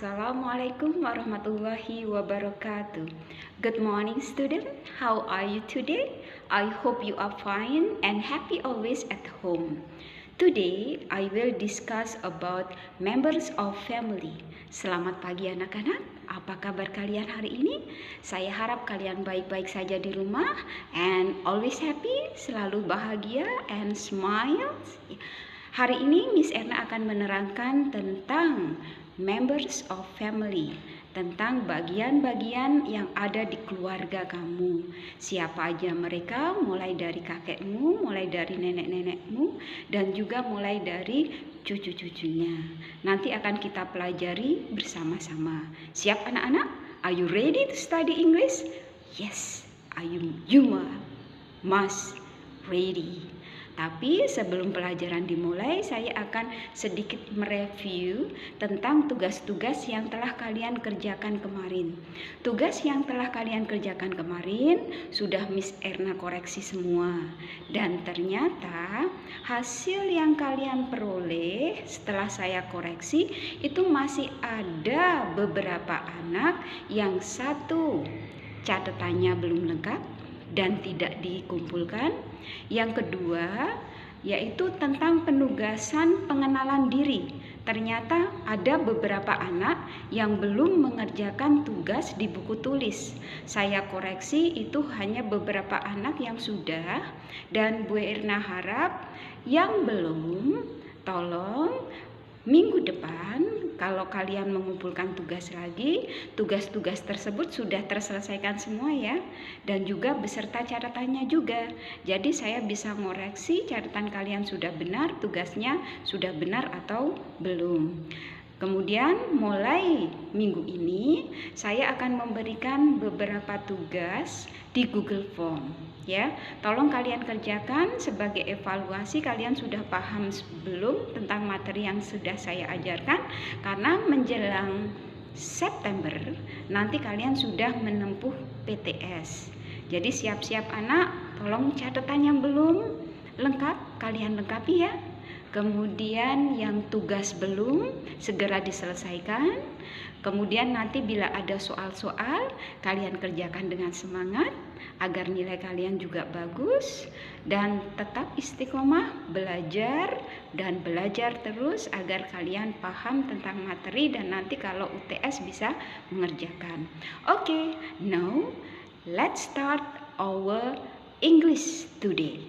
Assalamualaikum warahmatullahi wabarakatuh. Good morning, student. How are you today? I hope you are fine and happy always at home. Today, I will discuss about members of family. Selamat pagi anak-anak. Apa kabar kalian hari ini? Saya harap kalian baik-baik saja di rumah and always happy, selalu bahagia and smile. Hari ini Miss Erna akan menerangkan tentang members of family, tentang bagian-bagian yang ada di keluarga kamu. Siapa aja mereka, mulai dari kakekmu, mulai dari nenek-nenekmu, dan juga mulai dari cucu-cucunya. Nanti akan kita pelajari bersama-sama. Siap anak-anak? Are you ready to study English? Yes, you must ready. Tapi sebelum pelajaran dimulai, saya akan sedikit mereview tentang tugas-tugas yang telah kalian kerjakan kemarin. Tugas yang telah kalian kerjakan kemarin sudah Miss Erna koreksi semua. Dan ternyata hasil yang kalian peroleh setelah saya koreksi itu masih ada beberapa anak yang satu catatannya belum lengkap dan tidak dikumpulkan. Yang kedua yaitu tentang penugasan pengenalan diri. Ternyata ada beberapa anak yang belum mengerjakan tugas di buku tulis. Saya koreksi, itu hanya beberapa anak yang sudah, dan Bu Erna harap yang belum, tolong minggu depan kalau kalian mengumpulkan tugas lagi, tugas-tugas tersebut sudah terselesaikan semua ya, dan juga beserta catatannya juga. Jadi saya bisa ngoreksi catatan kalian sudah benar, tugasnya sudah benar atau belum. Kemudian mulai minggu ini saya akan memberikan beberapa tugas di Google Form ya. Tolong kalian kerjakan sebagai evaluasi kalian sudah paham belum tentang materi yang sudah saya ajarkan, karena menjelang September nanti kalian sudah menempuh PTS. Jadi siap-siap anak, tolong catatan yang belum lengkap kalian lengkapi ya. Kemudian yang tugas belum segera diselesaikan. Kemudian nanti bila ada soal-soal kalian kerjakan dengan semangat agar nilai kalian juga bagus, dan tetap istiqomah belajar dan belajar terus agar kalian paham tentang materi dan nanti kalau UTS bisa mengerjakan. Okay, now let's start our English today.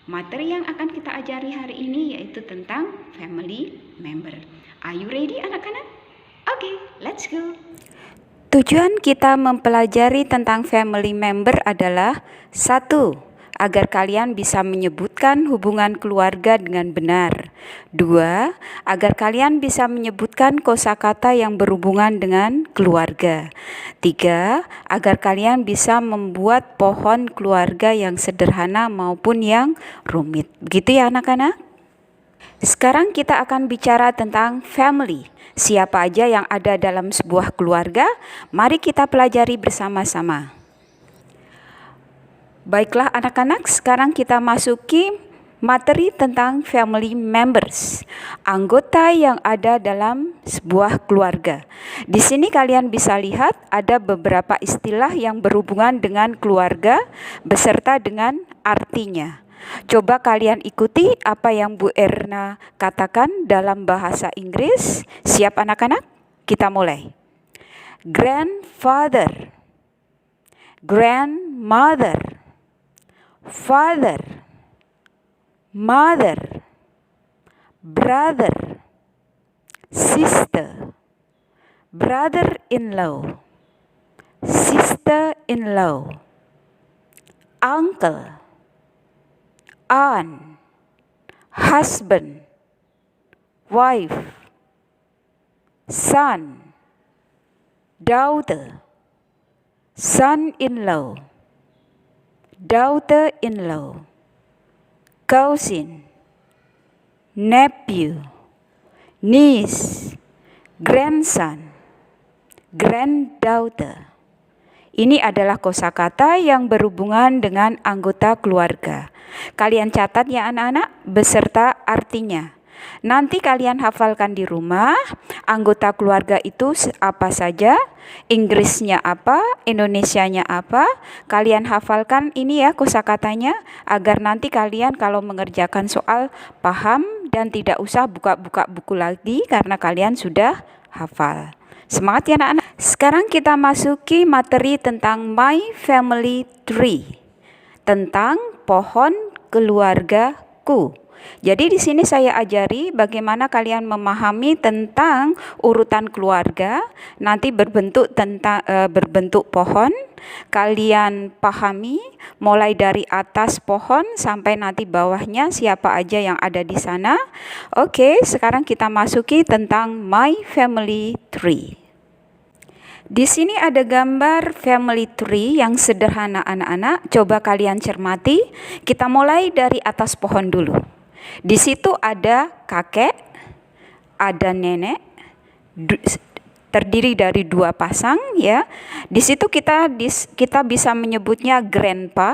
Materi yang akan kita ajari hari ini yaitu tentang family member. Are you ready anak-anak? Okay, let's go. Tujuan kita mempelajari tentang family member adalah 1. Agar kalian bisa menyebutkan hubungan keluarga dengan benar. 2. Agar kalian bisa menyebutkan kosakata yang berhubungan dengan keluarga. 3. Agar kalian bisa membuat pohon keluarga yang sederhana maupun yang rumit. Begitu ya anak-anak? Sekarang kita akan bicara tentang family. Siapa aja yang ada dalam sebuah keluarga? Mari kita pelajari bersama-sama. Baiklah anak-anak, sekarang kita masuki materi tentang family members, anggota yang ada dalam sebuah keluarga. Di sini kalian bisa lihat ada beberapa istilah yang berhubungan dengan keluarga beserta dengan artinya. Coba kalian ikuti apa yang Bu Erna katakan dalam bahasa Inggris. Siap anak-anak? Kita mulai. Grandfather, grandmother, father, mother, brother, sister, brother-in-law, sister-in-law, uncle, aunt, husband, wife, son, daughter, son-in-law, daughter-in-law, cousin, nephew, niece, grandson, granddaughter. Ini adalah kosakata yang berhubungan dengan anggota keluarga. Kalian catat ya anak-anak beserta artinya. Nanti kalian hafalkan di rumah, anggota keluarga itu apa saja, Inggrisnya apa, Indonesianya apa. Kalian hafalkan ini ya kosakatanya, agar nanti kalian kalau mengerjakan soal paham dan tidak usah buka-buka buku lagi karena kalian sudah hafal. Semangat ya anak-anak. Sekarang kita masuki materi tentang My Family Tree, tentang pohon keluargaku. Jadi di sini saya ajari bagaimana kalian memahami tentang urutan keluarga, nanti berbentuk pohon. Kalian pahami mulai dari atas pohon sampai nanti bawahnya siapa aja yang ada di sana. Oke, sekarang kita masuki tentang My Family Tree. Di sini ada gambar family tree yang sederhana anak-anak. Coba kalian cermati. Kita mulai dari atas pohon dulu. Di situ ada kakek, ada nenek, terdiri dari 2 pasang ya. Di situ kita bisa menyebutnya grandpa.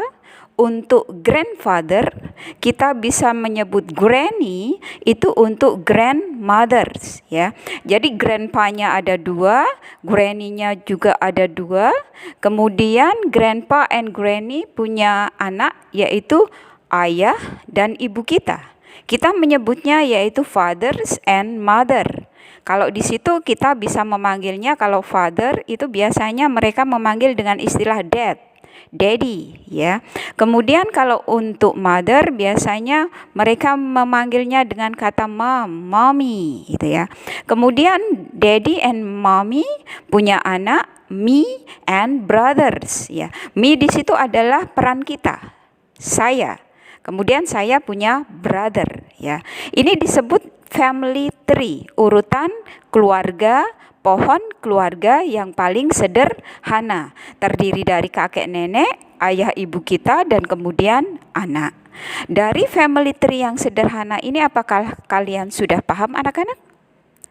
Untuk grandfather, kita bisa menyebut granny itu untuk grandmothers ya. Jadi grandpa-nya ada 2, granny-nya juga ada 2. Kemudian grandpa and granny punya anak yaitu ayah dan ibu kita. Kita menyebutnya yaitu fathers and mother. Kalau di situ kita bisa memanggilnya, kalau father itu biasanya mereka memanggil dengan istilah dad. Daddy ya. Kemudian kalau untuk mother biasanya mereka memanggilnya dengan kata mom, mommy gitu ya. Kemudian daddy and mommy punya anak, me and brothers ya. Me di situ adalah peran kita. Saya. Kemudian saya punya brother ya. Ini disebut family tree, urutan keluarga, pohon keluarga yang paling sederhana, terdiri dari kakek nenek, ayah ibu kita, dan kemudian anak. Dari family tree yang sederhana ini apakah kalian sudah paham anak-anak?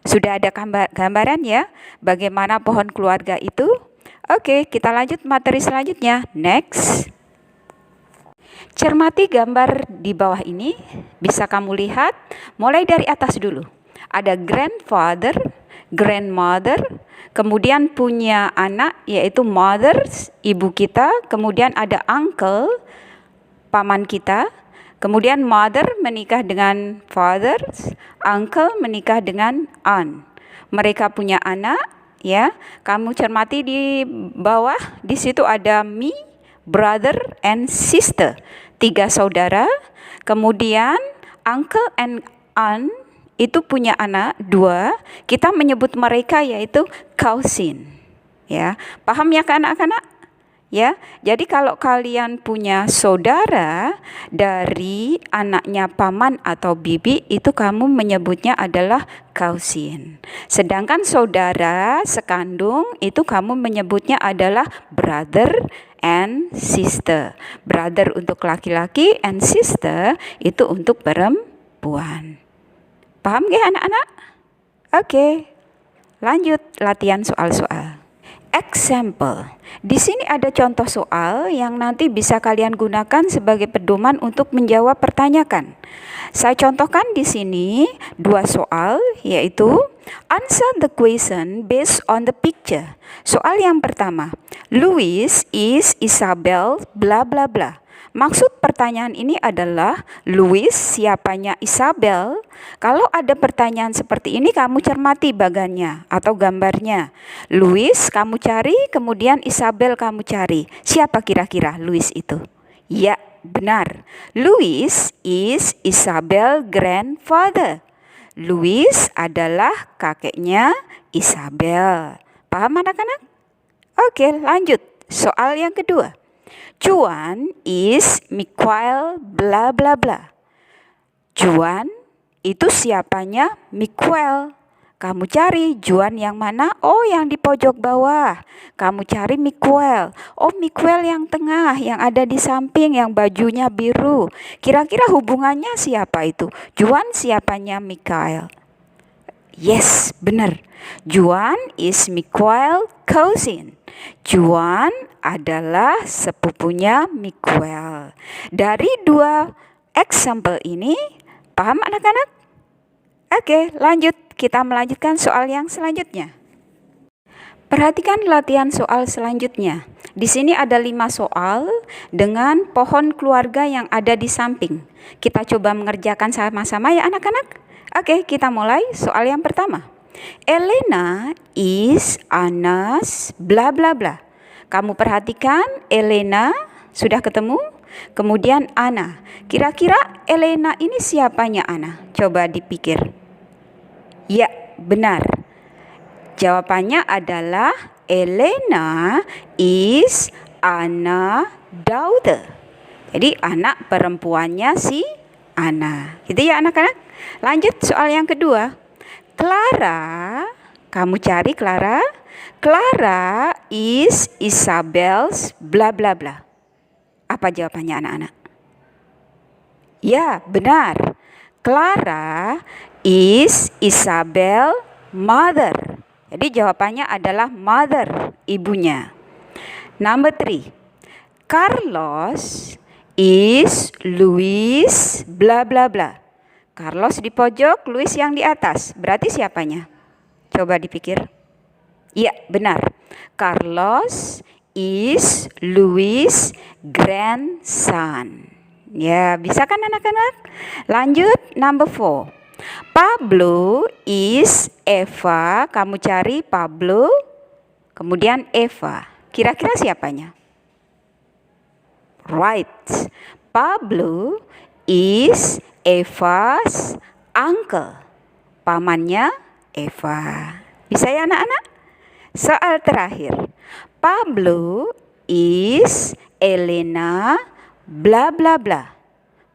Sudah ada gambaran ya bagaimana pohon keluarga itu? Oke, kita lanjut materi selanjutnya. Next. Cermati gambar di bawah ini, bisa kamu lihat mulai dari atas dulu. Ada grandfather, grandmother, kemudian punya anak yaitu mothers, ibu kita, kemudian ada uncle, paman kita, kemudian mother menikah dengan fathers, uncle menikah dengan aunt. Mereka punya anak ya. Kamu cermati di bawah, di situ ada me, brother and sister, 3 saudara. Kemudian uncle and aunt itu punya anak 2, kita menyebut mereka yaitu cousin. Ya, paham ya anak-anak? Ya, jadi kalau kalian punya saudara dari anaknya paman atau bibi, itu kamu menyebutnya adalah cousin. Sedangkan saudara sekandung itu kamu menyebutnya adalah brother and sister. Brother untuk laki-laki and sister itu untuk perempuan. Paham gak anak-anak? Oke, lanjut latihan soal-soal. Example. Di sini ada contoh soal yang nanti bisa kalian gunakan sebagai pedoman untuk menjawab pertanyaan. Saya contohkan di sini 2 soal, yaitu answer the question based on the picture. Soal yang pertama, Louis is Isabel bla bla bla. Maksud pertanyaan ini adalah Louis siapanya Isabel. Kalau ada pertanyaan seperti ini kamu cermati bagannya atau gambarnya. Louis kamu cari, kemudian Isabel kamu cari. Siapa kira-kira Louis itu? Ya, benar. Louis is Isabel grandfather. Louis adalah kakeknya Isabel. Paham anak-anak? Oke, lanjut. Soal yang kedua. Juan is Miguel bla bla bla. Juan itu siapanya Miguel. Kamu cari Juan yang mana? Oh, yang di pojok bawah. Kamu cari Miguel. Oh, Miguel yang tengah, yang ada di samping, yang bajunya biru. Kira-kira hubungannya siapa itu? Juan siapanya Miguel? Yes, benar. Juan is Miguel cousin. Juan adalah sepupunya Miguel. Dari 2 example ini, paham anak-anak? Oke, lanjut. Kita melanjutkan soal yang selanjutnya. Perhatikan latihan soal selanjutnya. Di sini ada 5 soal dengan pohon keluarga yang ada di samping. Kita coba mengerjakan sama-sama ya anak-anak. Oke, kita mulai soal yang pertama. Elena is Anna's bla bla bla. Kamu perhatikan Elena, sudah ketemu? Kemudian Anna. Kira-kira Elena ini siapanya Anna? Coba dipikir. Ya, benar. Jawabannya adalah Elena is Anna's daughter. Jadi anak perempuannya si Anna. Gitu ya anak-anak. Lanjut soal yang kedua. Clara, kamu cari Clara. Clara is Isabel's bla bla bla. Apa jawabannya anak-anak? Ya, benar. Clara is Isabel mother. Jadi jawabannya adalah mother, ibunya. Number 3. Carlos is Luis bla bla bla. Carlos di pojok, Luis yang di atas. Berarti siapanya? Coba dipikir. Iya, benar. Carlos is Luis grandson. Ya, bisa kan anak-anak? Lanjut, number 4. Pablo is Eva. Kamu cari Pablo, kemudian Eva. Kira-kira siapanya? Right. Pablo is Eva's uncle. Pamannya Eva. Bisa ya anak-anak? Soal terakhir. Pablo is Elena bla bla bla.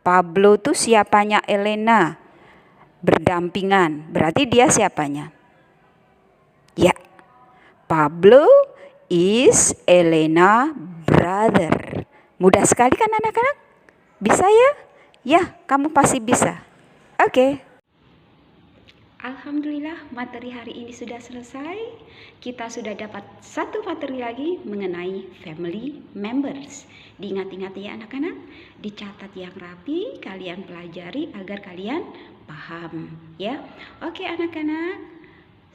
Pablo tuh siapanya Elena? Berdampingan. Berarti dia siapanya? Ya. Pablo is Elena brother. Mudah sekali kan anak-anak? Bisa ya? Ya, kamu pasti bisa. Oke. Alhamdulillah materi hari ini sudah selesai. Kita sudah dapat satu materi lagi mengenai family members. Diingat-ingat ya anak-anak, dicatat yang rapi, kalian pelajari agar kalian paham ya. Oke anak-anak,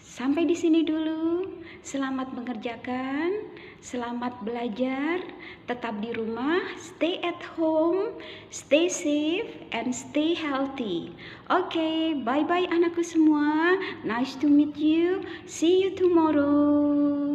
sampai di sini dulu. Selamat mengerjakan, selamat belajar, tetap di rumah, stay at home, stay safe and stay healthy. Oke, bye-bye anakku semua. Nice to meet you. See you tomorrow.